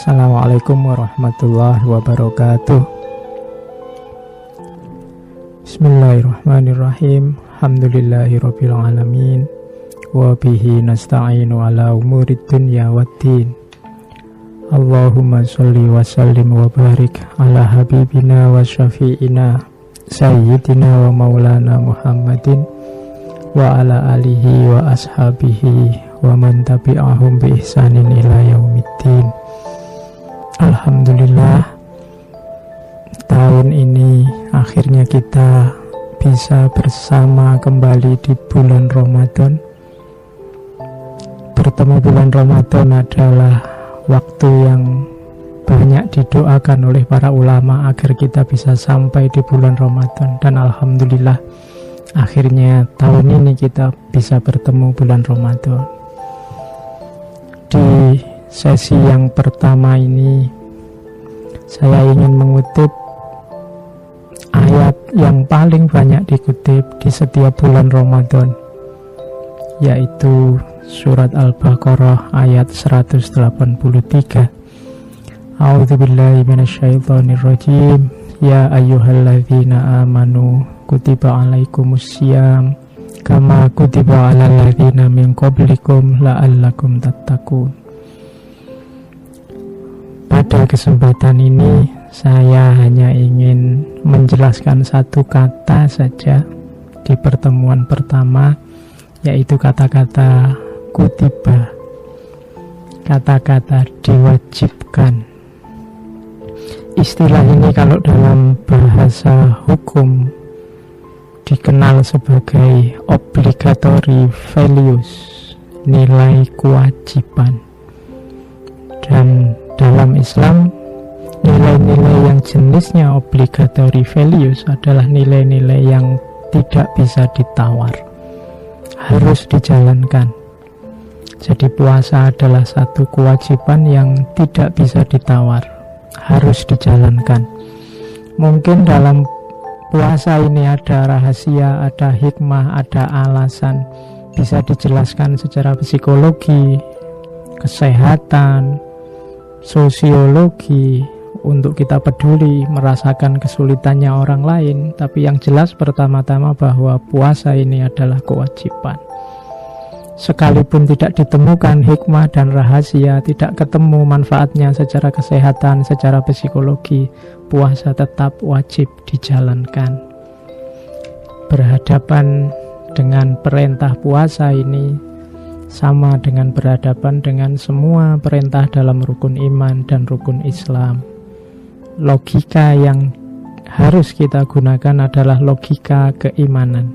Assalamualaikum warahmatullahi wabarakatuh. Bismillahirrahmanirrahim. Alhamdulillahirabbil alamin. Wa bihi nasta'inu ala umurid dunya waddin. Allahumma sholli wa sallim wa barik ala habibina wa syafi'ina sayyidina wa maulana Muhammadin wa ala alihi wa ashabihi wa man tabi'ahum bi ihsanin ila yaumiddin. Alhamdulillah, tahun ini akhirnya kita bisa bersama kembali di bulan Ramadan. Bertemu bulan Ramadan adalah waktu yang banyak didoakan oleh para ulama agar kita bisa sampai di bulan Ramadan. Dan alhamdulillah, akhirnya tahun ini kita bisa bertemu bulan Ramadan. Di sesi yang pertama ini saya ingin mengutip ayat yang paling banyak dikutip di setiap bulan Ramadan, yaitu surat Al-Baqarah ayat 183. A'udzubillahi minasyaitonirrajim. Ya ayyuhalladzina amanu kutiba alaikumussyiyam kama kutiba alal ladzina min qablikum la'allakum tattaqun. Pada kesempatan ini saya hanya ingin menjelaskan satu kata saja di pertemuan pertama, yaitu kata-kata kutiba, kata-kata diwajibkan. Istilah ini kalau dalam bahasa hukum dikenal sebagai obligatory values, nilai kewajiban. Dan dalam Islam, nilai-nilai yang jenisnya obligatory values adalah nilai-nilai yang tidak bisa ditawar, harus dijalankan. Jadi puasa adalah satu kewajiban yang tidak bisa ditawar, harus dijalankan. Mungkin dalam puasa ini ada rahasia, ada hikmah, ada alasan, bisa dijelaskan secara psikologi, kesehatan, sosiologi, untuk kita peduli merasakan kesulitannya orang lain. Tapi yang jelas pertama-tama bahwa puasa ini adalah kewajiban. Sekalipun tidak ditemukan hikmah dan rahasia, tidak ketemu manfaatnya secara kesehatan, secara psikologi, puasa tetap wajib dijalankan. Berhadapan dengan perintah puasa ini sama dengan berhadapan dengan semua perintah dalam rukun iman dan rukun Islam. Logika yang harus kita gunakan adalah logika keimanan.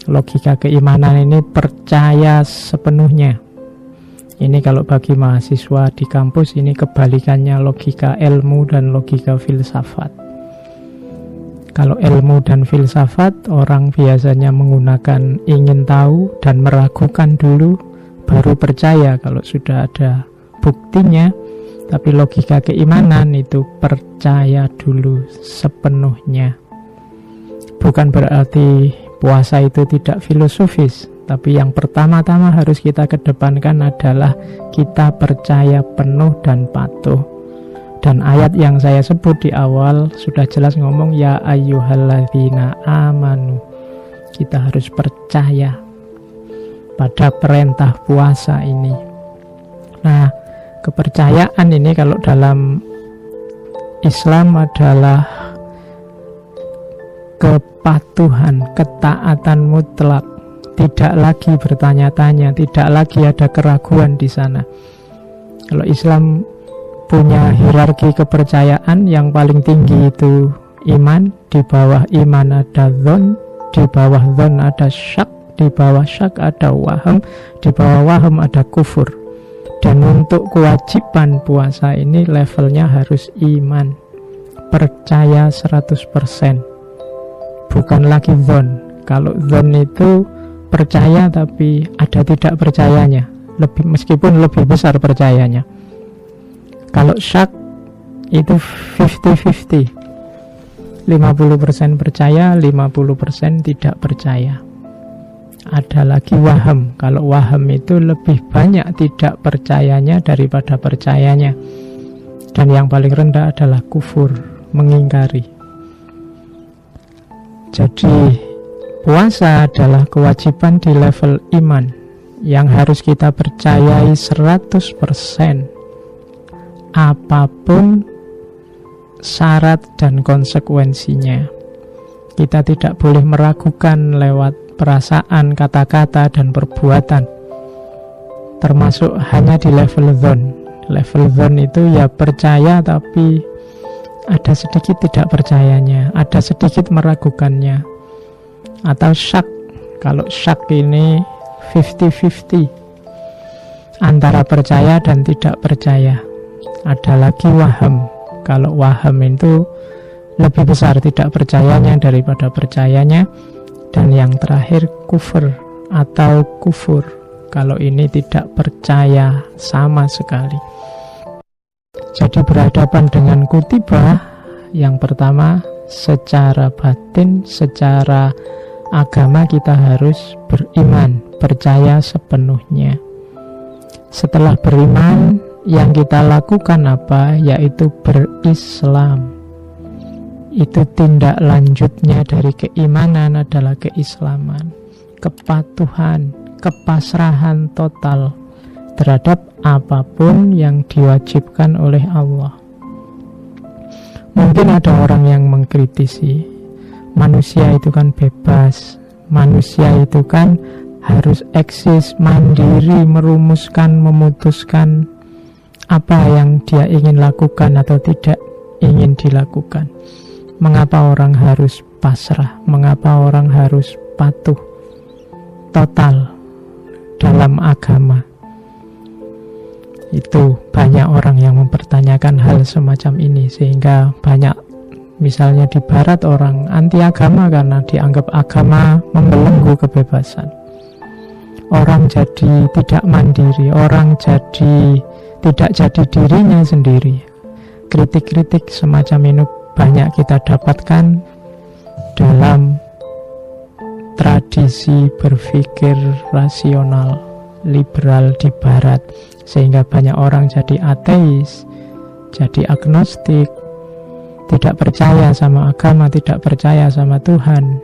Logika keimanan ini percaya sepenuhnya. Ini kalau bagi mahasiswa di kampus, ini kebalikannya logika ilmu dan logika filsafat. Kalau ilmu dan filsafat, orang biasanya menggunakan ingin tahu dan meragukan dulu, baru percaya kalau sudah ada buktinya. Tapi logika keimanan itu percaya dulu sepenuhnya. Bukan berarti puasa itu tidak filosofis, tapi yang pertama-tama harus kita kedepankan adalah kita percaya penuh dan patuh. Dan ayat yang saya sebut di awal sudah jelas ngomong ya ayyuhalladzina amanu. Kita harus percaya pada perintah puasa ini. Nah, kepercayaan ini kalau dalam Islam adalah kepatuhan, ketaatan mutlak. Tidak lagi bertanya-tanya, tidak lagi ada keraguan di sana. Kalau Islam punya hierarki kepercayaan, yang paling tinggi itu iman, di bawah iman ada dzon, di bawah dzon ada syak, di bawah syak ada waham, di bawah waham ada kufur. Dan untuk kewajiban puasa ini levelnya harus iman, percaya 100%, bukan lagi dzon. Kalau dzon itu percaya tapi ada tidak percayanya, meskipun lebih besar percayanya. Kalau syak itu 50-50, 50% percaya, 50% tidak percaya. Ada lagi waham. Kalau waham itu lebih banyak tidak percayanya daripada percayanya. Dan yang paling rendah adalah kufur, mengingkari. Jadi puasa adalah kewajiban di level iman yang harus kita percayai 100%, apapun syarat dan konsekuensinya. Kita tidak boleh meragukan lewat perasaan, kata-kata, dan perbuatan. Termasuk hanya di level dzon. Level dzon itu ya percaya tapi ada sedikit tidak percayanya, ada sedikit meragukannya. Atau syak. Kalau syak ini 50-50 antara percaya dan tidak percaya. Ada lagi waham. Kalau waham itu lebih besar tidak percayanya daripada percayanya. Dan yang terakhir kufur atau kufur, kalau ini tidak percaya sama sekali. Jadi berhadapan dengan kutibah, yang pertama secara batin, secara agama kita harus beriman, percaya sepenuhnya. Setelah beriman, yang kita lakukan apa? Yaitu berislam. Itu tindak lanjutnya dari keimanan adalah keislaman, kepatuhan, kepasrahan total terhadap apapun yang diwajibkan oleh Allah. Mungkin ada orang yang mengkritisi, manusia itu kan bebas, manusia itu kan harus eksis, mandiri, merumuskan, memutuskan apa yang dia ingin lakukan atau tidak ingin dilakukan. Mengapa orang harus pasrah? Mengapa orang harus patuh total dalam agama? Itu banyak orang yang mempertanyakan hal semacam ini, sehingga banyak misalnya di barat orang anti agama karena dianggap agama membelenggu kebebasan. Orang jadi tidak mandiri, orang jadi tidak jadi dirinya sendiri. Kritik-kritik semacam ini banyak kita dapatkan dalam tradisi berpikir rasional liberal di barat, sehingga banyak orang jadi ateis, jadi agnostik, tidak percaya sama agama, tidak percaya sama Tuhan,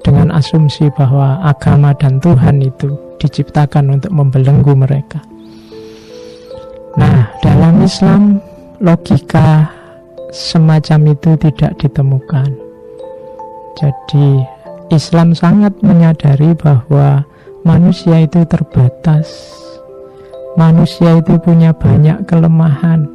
dengan asumsi bahwa agama dan Tuhan itu diciptakan untuk membelenggu mereka. Nah, dalam Islam logika semacam itu tidak ditemukan. Jadi Islam sangat menyadari bahwa manusia itu terbatas, manusia itu punya banyak kelemahan.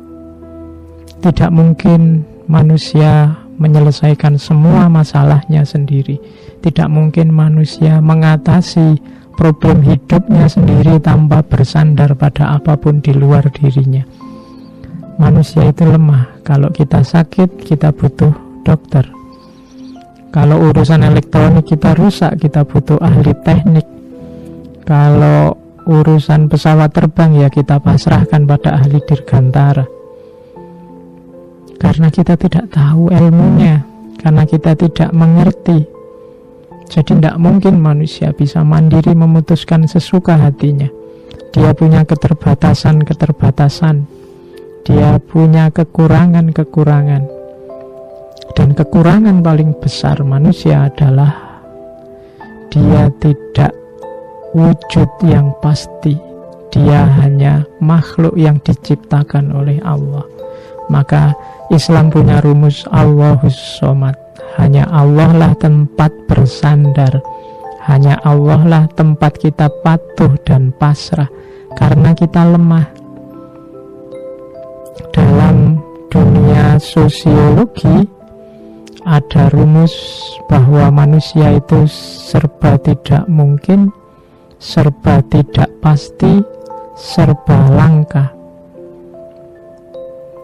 Tidak mungkin manusia menyelesaikan semua masalahnya sendiri. Tidak mungkin manusia mengatasi problem hidupnya sendiri tanpa bersandar pada apapun di luar dirinya. Manusia itu lemah. Kalau kita sakit, kita butuh dokter. Kalau urusan elektronik kita rusak, kita butuh ahli teknik. Kalau urusan pesawat terbang, ya kita pasrahkan pada ahli dirgantara. Karena kita tidak tahu ilmunya, karena kita tidak mengerti. Jadi tidak mungkin manusia bisa mandiri memutuskan sesuka hatinya. Dia punya keterbatasan-keterbatasan. Dia punya kekurangan-kekurangan. Dan kekurangan paling besar manusia adalah dia tidak wujud yang pasti. Dia hanya makhluk yang diciptakan oleh Allah. Maka Islam punya rumus Allahus Shomad. Hanya Allah lah tempat bersandar. Hanya Allah lah tempat kita patuh dan pasrah. Karena kita lemah. Dalam dunia sosiologi ada rumus bahwa manusia itu serba tidak mungkin, serba tidak pasti, serba langka.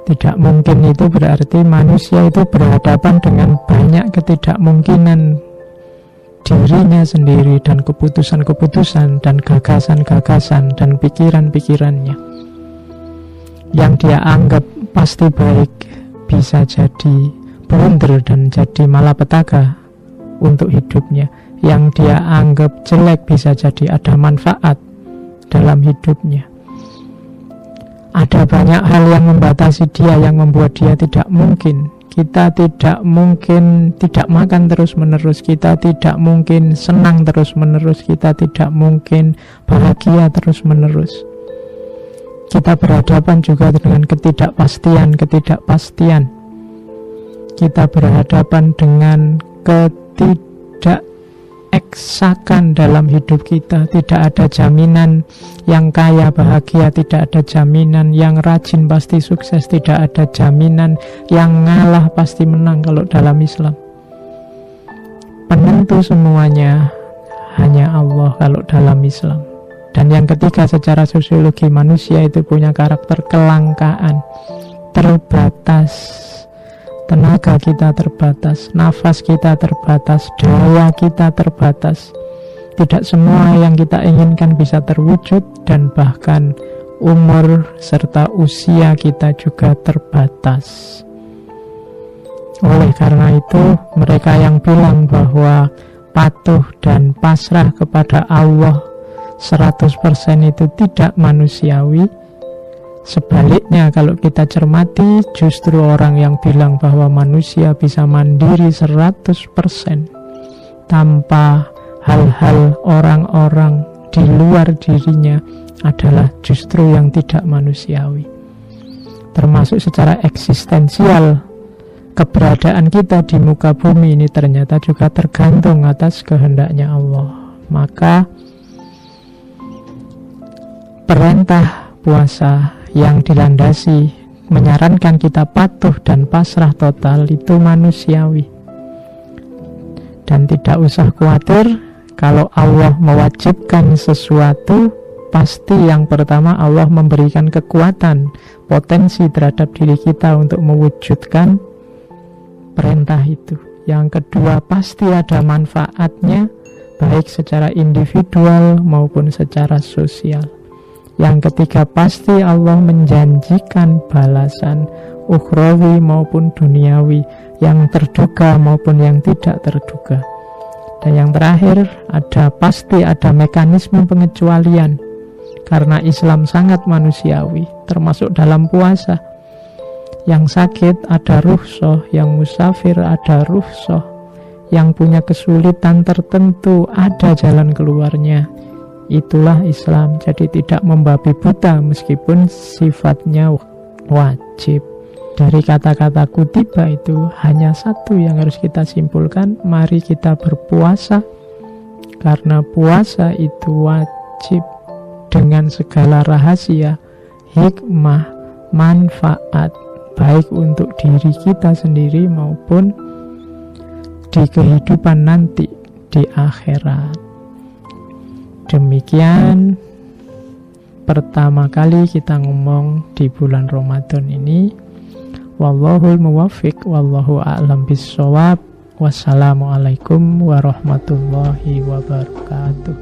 Tidak mungkin itu berarti manusia itu berhadapan dengan banyak ketidakmungkinan dirinya sendiri dan keputusan-keputusan dan gagasan-gagasan dan pikiran-pikirannya. Yang dia anggap pasti baik bisa jadi blunder dan jadi malapetaka untuk hidupnya. Yang dia anggap jelek bisa jadi ada manfaat dalam hidupnya. Ada banyak hal yang membatasi dia, yang membuat dia tidak mungkin. Kita tidak mungkin tidak makan terus-menerus, kita tidak mungkin senang terus-menerus, kita tidak mungkin bahagia terus-menerus. Kita berhadapan juga dengan ketidakpastian. Kita berhadapan dengan ketidakeksakan dalam hidup kita. Tidak ada jaminan yang kaya bahagia, tidak ada jaminan yang rajin pasti sukses, tidak ada jaminan yang ngalah pasti menang kalau dalam Islam. Penentu semuanya hanya Allah kalau dalam Islam. Dan yang ketiga, secara sosiologi manusia itu punya karakter kelangkaan, terbatas. Tenaga kita terbatas, nafas kita terbatas, daya kita terbatas. Tidak semua yang kita inginkan bisa terwujud, dan bahkan umur serta usia kita juga terbatas. Oleh karena itu, mereka yang bilang bahwa patuh dan pasrah kepada Allah 100% itu tidak manusiawi. Sebaliknya, kalau kita cermati, justru orang yang bilang bahwa manusia bisa mandiri 100% tanpa hal-hal orang-orang di luar dirinya adalah justru yang tidak manusiawi. Termasuk secara eksistensial, keberadaan kita di muka bumi ini ternyata juga tergantung atas kehendaknya Allah. Maka perintah puasa yang dilandasi menyarankan kita patuh dan pasrah total itu manusiawi. Dan tidak usah khawatir, kalau Allah mewajibkan sesuatu, pasti yang pertama Allah memberikan kekuatan, potensi terhadap diri kita untuk mewujudkan perintah itu. Yang kedua, pasti ada manfaatnya, baik secara individual maupun secara sosial. Yang ketiga, pasti Allah menjanjikan balasan ukhrawi maupun duniawi, yang terduga maupun yang tidak terduga. Dan yang terakhir, pasti ada mekanisme pengecualian, karena Islam sangat manusiawi, termasuk dalam puasa. Yang sakit ada rukhsah, yang musafir ada rukhsah, yang punya kesulitan tertentu ada jalan keluarnya. Itulah Islam. Jadi tidak membabi buta meskipun sifatnya wajib. Dari kata-kata kutiba itu hanya satu yang harus kita simpulkan, mari kita berpuasa, karena puasa itu wajib dengan segala rahasia, hikmah, manfaat, baik untuk diri kita sendiri maupun di kehidupan nanti di akhirat. Demikian pertama kali kita ngomong di bulan Ramadan ini. Wallahul muwaffiq, wallahu a'lam bissawab. Wassalamualaikum warahmatullahi wabarakatuh.